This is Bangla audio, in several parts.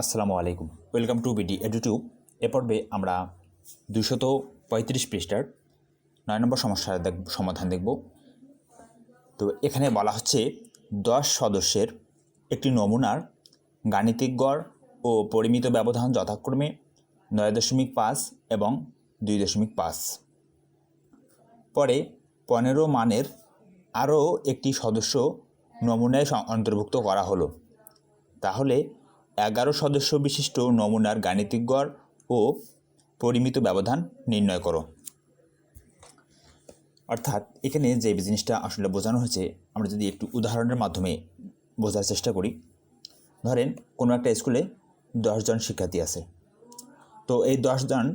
আসসালামু আলাইকুম, ওয়েলকাম টু বিডি এডুটিউব। এ পর্বে আমরা 235 পৃষ্ঠার 9 নম্বর সমস্যার সমাধান দেখব। তো এখানে বলা হচ্ছে 10 সদস্যের একটি নমুনার গাণিতিক গড় ও পরিমিত ব্যবধান যথাক্রমে 9.5 এবং 2.5। পরে 15 মানের আরও একটি সদস্য নমুনায় অন্তর্ভুক্ত করা হলো। তাহলে 11 সদস্য বিশিষ্ট নমুনার গাণিতিক গড় ও পরিমিত ব্যবধান নির্ণয় করো। অর্থাৎ এখানে যে জিনিসটা আসলে বোঝানো হয়েছে, আমরা যদি একটু উদাহরণের মাধ্যমে বোঝার চেষ্টা করি। ধরেন কোনো একটা স্কুলে 10 জন শিক্ষার্থী আছে। তো এই 10 জন,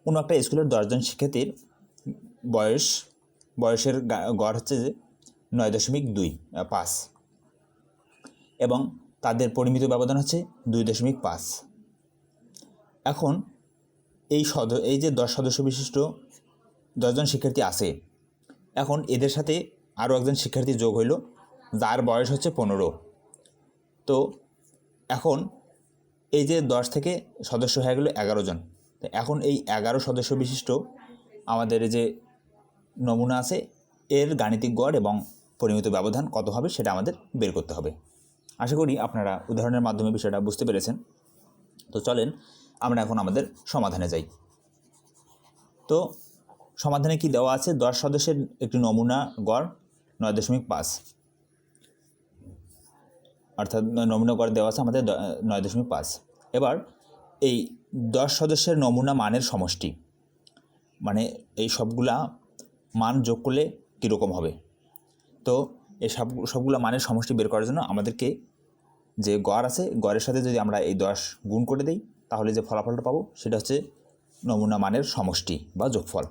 কোনো একটা স্কুলের 10 জন শিক্ষার্থীর বয়সের গড় হচ্ছে যে 9.5 এবং তাদের পরিমিত ব্যবধান হচ্ছে 2.5। এখন এই যে 10 সদস্য বিশিষ্ট 10 জন শিক্ষার্থী আছে, এখন এদের সাথে আরও একজন শিক্ষার্থী যোগ হইল, যার বয়স হচ্ছে 15। তো এখন এই যে 10 থেকে সদস্য হয়ে গেল 11 জন। তো এখন এই 11 সদস্য বিশিষ্ট আমাদের যে নমুনা আছে, এর গাণিতিক গড় এবং পরিমিত ব্যবধান কত হবে সেটা আমাদের বের করতে হবে। আশা করি আপনারা উদাহরণের মাধ্যমে বিষয়টা বুঝতে পেরেছেন। তো চলেন আমরা এখন আমাদের সমাধানে যাই। তো সমাধানে কি দেওয়া আছে? 10 সদস্যের একটি নমুনা গড় 9.5, অর্থাৎ নমুনা গড় দেওয়া আছে আমাদের 9.5। এবার এই 10 সদস্যের নমুনা মানের সমষ্টি, মানে এই সবগুলা মান যোগ করলে কীরকম হবে। তো এই সবগুলা মানের সমষ্টি বের করার জন্য আমাদেরকে যে গড় আছে, গড়ের সাথে যদি আমরা এই 10 গুণ করে দিই, তাহলে যে ফলাফলটা পাবো সেটা হচ্ছে নমুনা মানের সমষ্টি বা যোগফল।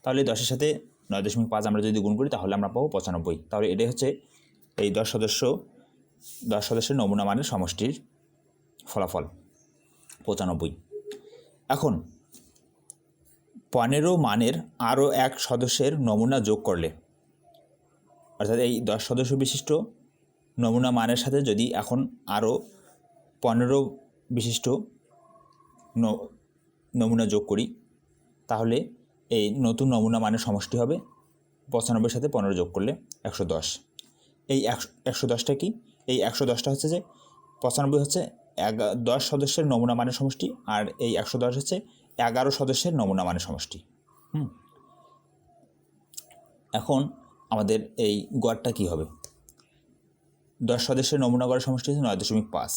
তাহলে 10-এর সাথে 9.5 আমরা যদি গুণ করি তাহলে আমরা পাবো 95। তাহলে এটাই হচ্ছে এই 10 সদস্যের নমুনা মানের সমষ্টির ফলাফল 95। এখন 15 মানের আরও এক সদস্যের নমুনা যোগ করলে, অর্থাৎ এই 10 সদস্য বিশিষ্ট নমুনা মানের সাথে যদি এখন আরও 15 বিশিষ্ট নমুনা যোগ করি, তাহলে এই নতুন নমুনা মানের সমষ্টি হবে 95-এর সাথে 15 যোগ করলে 110। এই 110টা কি? এই 110টা হচ্ছে যে 95 হচ্ছে 10 সদস্যের নমুনা মানের সমষ্টি, আর এই 110 হচ্ছে 11 সদস্যের নমুনা মানের সমষ্টি। এখন আমাদের এই গড়টা কি হবে? 10 সদস্যের নমুনা গড়ের সমষ্টি হচ্ছে 9.5।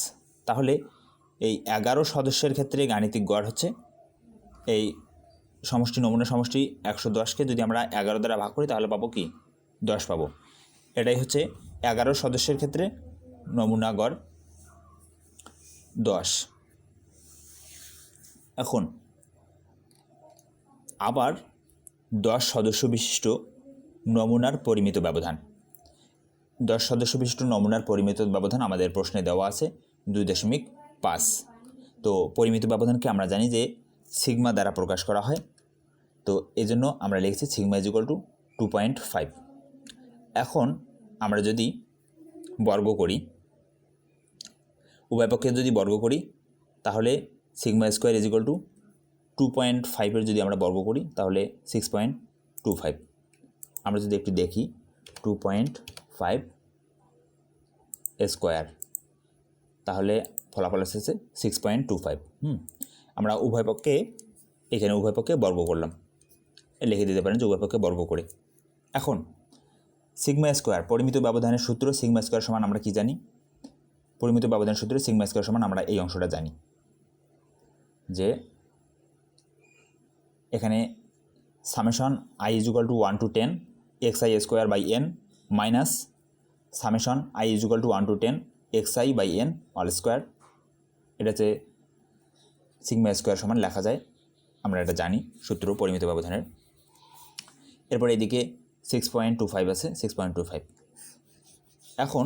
তাহলে এই 11 সদস্যের ক্ষেত্রে গাণিতিক গড় হচ্ছে এই সমষ্টি, নমুনা সমষ্টি 110কে যদি আমরা 11 দ্বারা ভাগ করি তাহলে পাবো কি? 10 পাবো। এটাই হচ্ছে 11 সদস্যের ক্ষেত্রে নমুনা গড় 10। এখন আবার 10 সদস্য বিশিষ্ট নমুনার পরিমিত ব্যবধান। 10 সদস্য বিশিষ্ট নমুনার পরিমিত ব্যবধান আমাদের প্রশ্নে দেওয়া আছে 2.5। তো পরিমিত ব্যবধানকে আমরা জানি যে সিগমা দ্বারা প্রকাশ করা হয়। তো এই জন্য আমরা লিখেছি সিগমা ইজ ইকুয়াল টু 2.5। এখন আমরা যদি বর্গ করি, উভয় পক্ষে যদি বর্গ করি, তাহলে sigma square is equal to 2.5-এর যদি আমরা বর্গ করি তাহলে 6.25। আমরা যদি একটু দেখি 2.5 স্কোয়ার, তাহলে ফলাফল এসেছে 6.25। আমরা উভয় পক্ষে বর্গ করলাম, লিখে দিতে পারেন যে উভয় পক্ষে বর্গ করে। এখন সিগমা স্কোয়ার, পরিমিত ব্যবধানের সূত্র সিগমা স্কোয়ার সমান আমরা কি জানি? পরিমিত ব্যবধানের সূত্রে সিগমা স্কোয়ার সমান আমরা এই অংশটা জানি যে এখানে summation i is equal to 1 to 10 xi square by n minus summation i is equal to 1 to 10 xi by n all square. এটা হচ্ছে সিগমা স্কোয়ার সমান লেখা যায়, আমরা এটা জানি সূত্র পরিমিত ব্যবধানের। এরপর এদিকে 6.25 আছে, 6.25। এখন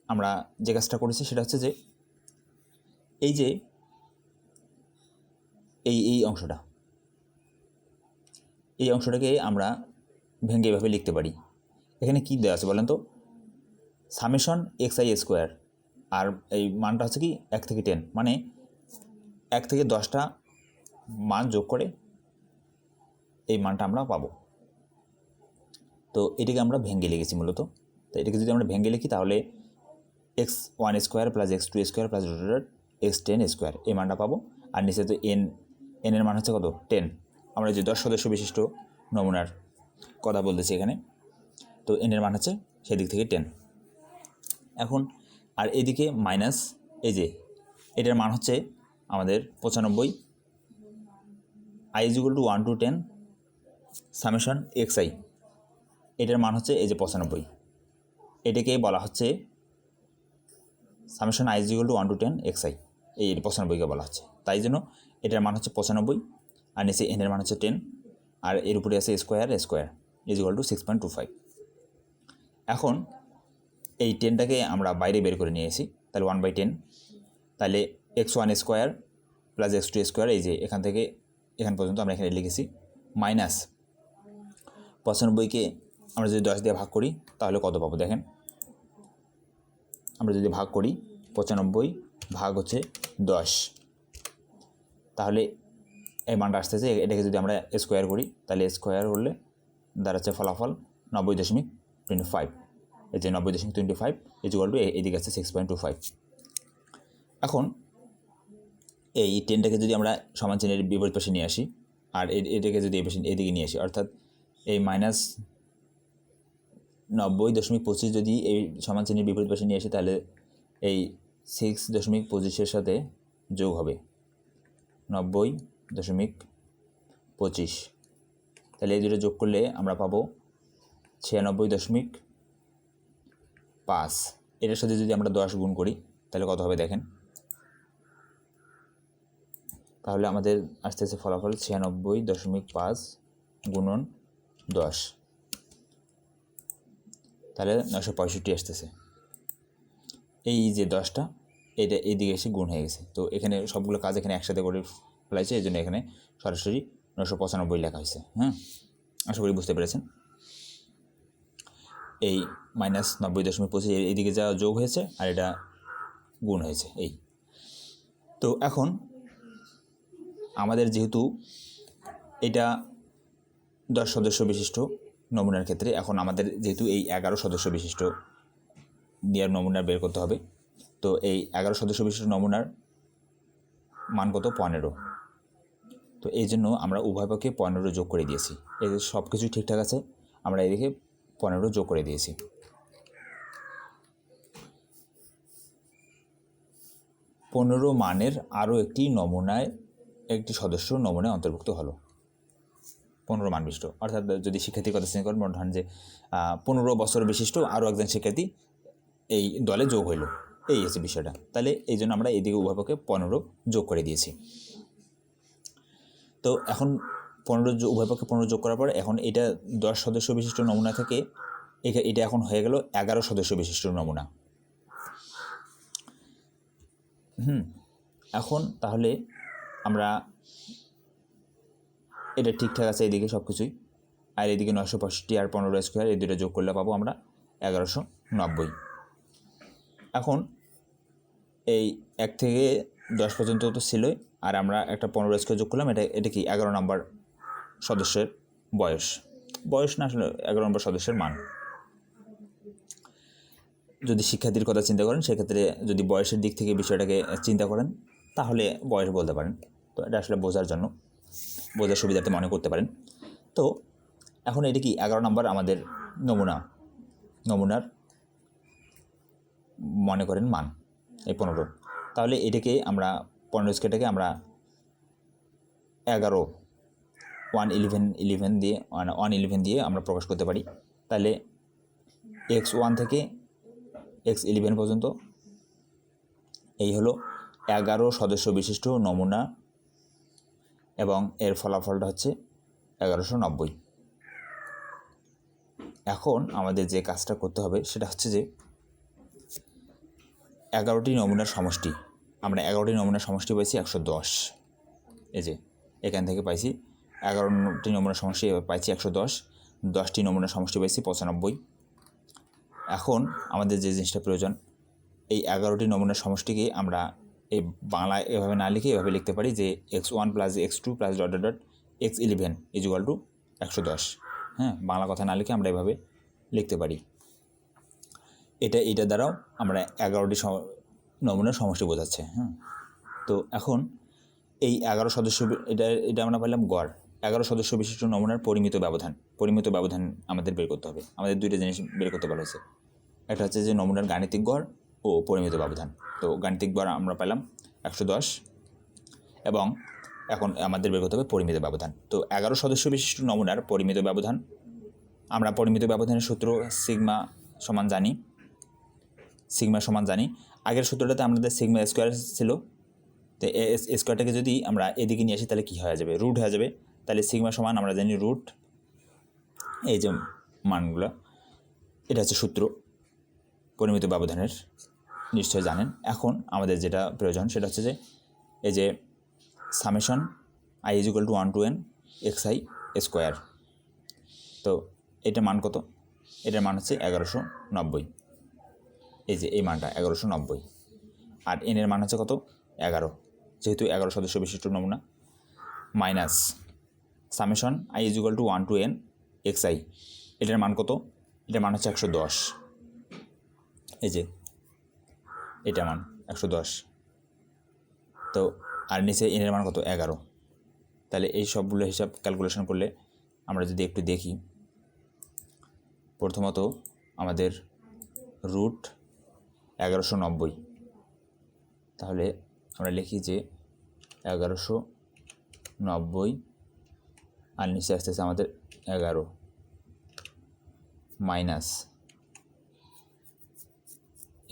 আমরা যে কাজটা করেছি সেটা হচ্ছে যে এই যে এই অংশটাকে আমরা ভেঙে এভাবে লিখতে পারি। এখানে কি দেওয়া আছে বলেন তো? সামেশন xi স্কোয়ার আর এই মানটা হচ্ছে কি 1 থেকে 10, মানে 1 থেকে 10টা মান যোগ করে এই মানটা আমরা পাবো। তো এটাকে আমরা ভেঙে লিখেছি মূলত। তো এটাকে যদি আমরা ভেঙে লিখি তাহলে x1 square plus x2 square plus x10 square এই মানটা পাবো। আর নিচে তো এর মান হচ্ছে কত 10। আমরা যে 10 সদস্য বিশিষ্ট নমুনার কথা বলতেছি এখানে, তো এর মান হচ্ছে সেদিক থেকে 10। এখন আর এদিকে মাইনাস এই যে এটার মান হচ্ছে আমাদের 95, i = 1 to 10 সামেশন xi, এটার মান হচ্ছে এই যে 95। এটাকে বলা হচ্ছে সামেশন i = 1 to 10 xi, এই 95কে বলা হচ্ছে। তাই জন্য এটার মান হচ্ছে 95, আর নিচে এর মান হচ্ছে 10, আর এর উপরে আছে স্কোয়ার = 6.25। এখন এই 10টাকে আমরা বাইরে বের করে নিয়ে এসি, তাহলে 1/10, তাহলে x1 square plus x2 square, এই যে এখান থেকে এখান পর্যন্ত আমরা এখানে লিখেছি, মাইনাস 95কে আমরা যদি 10 দিয়ে ভাগ করি তাহলে কত পাবো দেখেন। আমরা যদি ভাগ করি 95 ভাগ হচ্ছে 10, তাহলে এই মানটা আসতেছে। এটাকে যদি আমরা স্কোয়ার করি তাহলে স্কোয়ার করলে দাঁড়াচ্ছে ফলাফল 90.25, এই যে 90.25 এদিকে আছে 6.25। এখন এই 10টাকে যদি আমরা সমান চিহ্নের বিপরীত পাশে নিয়ে আসি, আর এটাকে যদি এদিকে নিয়ে আসি, অর্থাৎ এই -90.25 যদি এই সমান চিহ্নের বিপরীত পাশে নিয়ে আসি তাহলে এই 6.25 সাথে যোগ হবে 90.25, তাহলে এই দুটো যোগ করলে আমরা পাবো 96.5। এটার সাথে যদি আমরা 10 গুণ করি তাহলে কত হবে দেখেন। তাহলে আমাদের আসতেছে ফলাফল 96.5 গুণন 10, তাহলে 965 আসতেছে। এই যে 10টা এটা এইদিকে এসে গুণ হয়ে গেছে। তো এখানে সবগুলো কাজ এখানে একসাথে করে ফেলাইছে, এই জন্য এখানে সরাসরি 995 লেখা হয়েছে। হ্যাঁ, আশা করি বুঝতে পেরেছেন। এই -90.25 এইদিকে যা যোগ হয়েছে আর এটা গুণ হয়েছে এই। তো এখন আমাদের যেহেতু এটা 10 সদস্য বিশিষ্ট নমুনার ক্ষেত্রে, এখন আমাদের যেহেতু এই 11 সদস্য বিশিষ্ট দেওয়ার নমুনা বের করতে হবে। তো এই 11 সদস্য বিশিষ্ট নমুনার মান কত 15। তো এই জন্য আমরা উভয় পক্ষে 15 যোগ করে দিয়েছি। এই সব কিছুই ঠিকঠাক আছে, আমরা এদিকে 15 যোগ করে দিয়েছি। পনেরো মানের আরও একটি নমুনায় একটি সদস্য নমুনায় অন্তর্ভুক্ত হলো। 15 মান বিশিষ্ট, অর্থাৎ যদি শিক্ষার্থীর কথা চিন্তা করেন, মনে ধরেন যে 15 বছর বিশিষ্ট আরও একজন শিক্ষার্থী এই দলে যোগ হইল, এই হচ্ছে বিষয়টা। তাহলে এই জন্য আমরা এইদিকে উভয়পক্ষে 15 যোগ করে দিয়েছি। তো এখন 15 উভয়পক্ষে 15 যোগ করার পর এখন এটা 10 সদস্য বিশিষ্ট নমুনা থেকে এটা এখন হয়ে গেল 11 সদস্য বিশিষ্ট নমুনা। এখন তাহলে আমরা এটা ঠিকঠাক আছে এদিকে সব কিছুই, আর এদিকে 965 আর 15 স্কোয়ার এই দুটো যোগ করলে পাবো আমরা 1190। এখন এই 1 থেকে 10 পর্যন্ত তো ছিলই, আর আমরা একটা 15 স্কোয়ার যোগ করলাম। এটা কি 11 নম্বর সদস্যের বয়স না, আসলে 11 নম্বর সদস্যের মান। যদি শিক্ষার্থীর কথা চিন্তা করেন সেক্ষেত্রে যদি বয়সের দিক থেকে বিষয়টাকে চিন্তা করেন তাহলে বয়স বলতে পারেন। তো এটা আসলে বোঝার জন্য, বোঝার সুবিধার্থে মনে করতে পারেন। তো এখন এটা কি 11 নম্বর আমাদের নমুনার মনে করেন মান এই 15। তাহলে এটাকে আমরা 15 স্কোয়ারটাকে আমরা 111 দিয়ে আমরা প্রকাশ করতে পারি। তাহলে x1 থেকে x11 পর্যন্ত এই হলো 11 সদস্য বিশিষ্ট নমুনা, এবং এর ফলাফলটা হচ্ছে 1190। এখন আমাদের যে কাজটা করতে হবে সেটা হচ্ছে যে 11টি নমুনার সমষ্টি, আমরা 11টি নমুনার সমষ্টি পাইছি 110। এই যে এখান থেকে পাইছি 11টি নমুনার সমষ্টি পাইছি 110, 10টি নমুনার সমষ্টি পাইছি 95। এখন আমাদের যে জিনিসটা প্রয়োজন, এই 11টি নমুনার সমষ্টিকে আমরা এই বাংলায় এভাবে না লিখে এভাবে লিখতে পারি যে x1 plus x2 plus dot dot dot x11 equal to 110। হ্যাঁ, বাংলা কথা না লিখে আমরা এভাবে লিখতে পারি। এটা দ্বারাও আমরা 11টি নমুনার সমষ্টি বোঝাচ্ছে। হ্যাঁ, তো এখন এই 11 সদস্য এটা আমরা পেলাম গড়। 11 সদস্য বিশিষ্ট নমুনার পরিমিত ব্যবধান আমাদের বের করতে হবে। আমাদের দুইটা জিনিস বের করতে বলা হয়েছে, একটা হচ্ছে যে নমুনার গাণিতিক গড় ও পরিমিত ব্যবধান। তো গাণিতিক গড় আমরা পেলাম 110 এবং এখন আমাদের বের করতে হবে পরিমিত ব্যবধান। তো 11 সদস্য বিশিষ্ট নমুনার পরিমিত ব্যবধান, আমরা পরিমিত ব্যবধানের সূত্র সিগমা সমান জানি। আগের সূত্রটাতে আমাদের সিগমা স্কোয়ার ছিল, তো স্কোয়ারটাকে যদি আমরা এদিকে নিয়ে আসি তাহলে কী হয়ে যাবে, রুট হয়ে যাবে। তাহলে সিগমা সমান আমরা জানি রুট, এই যে মানগুলো, এটা হচ্ছে সূত্র পরিমিত ব্যবধানের, নিশ্চয় জানেন। এখন আমাদের যেটা প্রয়োজন সেটা হচ্ছে যে এই যে summation i = 1 to n xi square. তো এটার মান কত? এটার মান হচ্ছে 1190। এই যে এই মানটা 1190, আর এনের মান হচ্ছে কত? 11, যেহেতু 11 সদস্য বিশিষ্ট নমুনা, minus summation i = 1 to n xi, এটার মান কত? এটার মান হচ্ছে 110। এই যে এটা মান 110, তো আর নিচে এনের মান কত? 11। তাহলে এই সবগুলো হিসাব ক্যালকুলেশন করলে আমরা যদি একটু দেখি, প্রথমত আমাদের রুট 1190, তাহলে আমরা লিখি যে 1190 আর নিচে আসতেছে আমাদের 11 মাইনাস,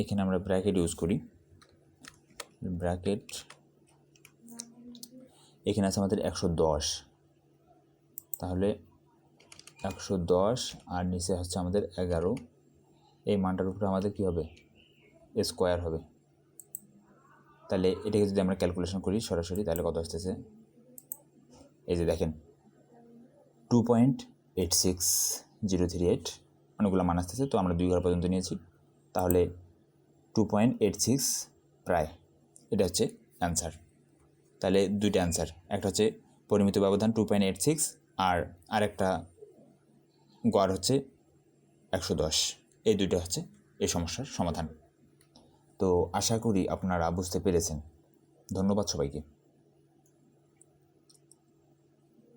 এখানে আমরা ব্র্যাকেট ইউজ করি, ব্র্যাকেট, এখানে আছে আমাদের 110, তাহলে 110 আর নিচে হচ্ছে আমাদের 11, এই মানটার উপরে আমাদের কী হবে? স্কোয়ার হবে। তাহলে এটাকে যদি আমরা ক্যালকুলেশন করি সরাসরি, তাহলে কত আসতেছে? এই যে দেখেন 2.86038, অনেকগুলো মান আসতেছে, তো আমরা 2 ঘর পর্যন্ত নিয়েছি, তাহলে 2.86 প্রায়, এটা হচ্ছে অ্যান্সার। তাহলে দুইটা অ্যান্সার, একটা হচ্ছে পরিমিত ব্যবধান 2.86 আর আরেকটা গড় হচ্ছে 110, এই দুইটা হচ্ছে এই সমস্যার সমাধান। তো আশা করি আপনারা বুঝতে পেরেছেন। ধন্যবাদ সবাইকে।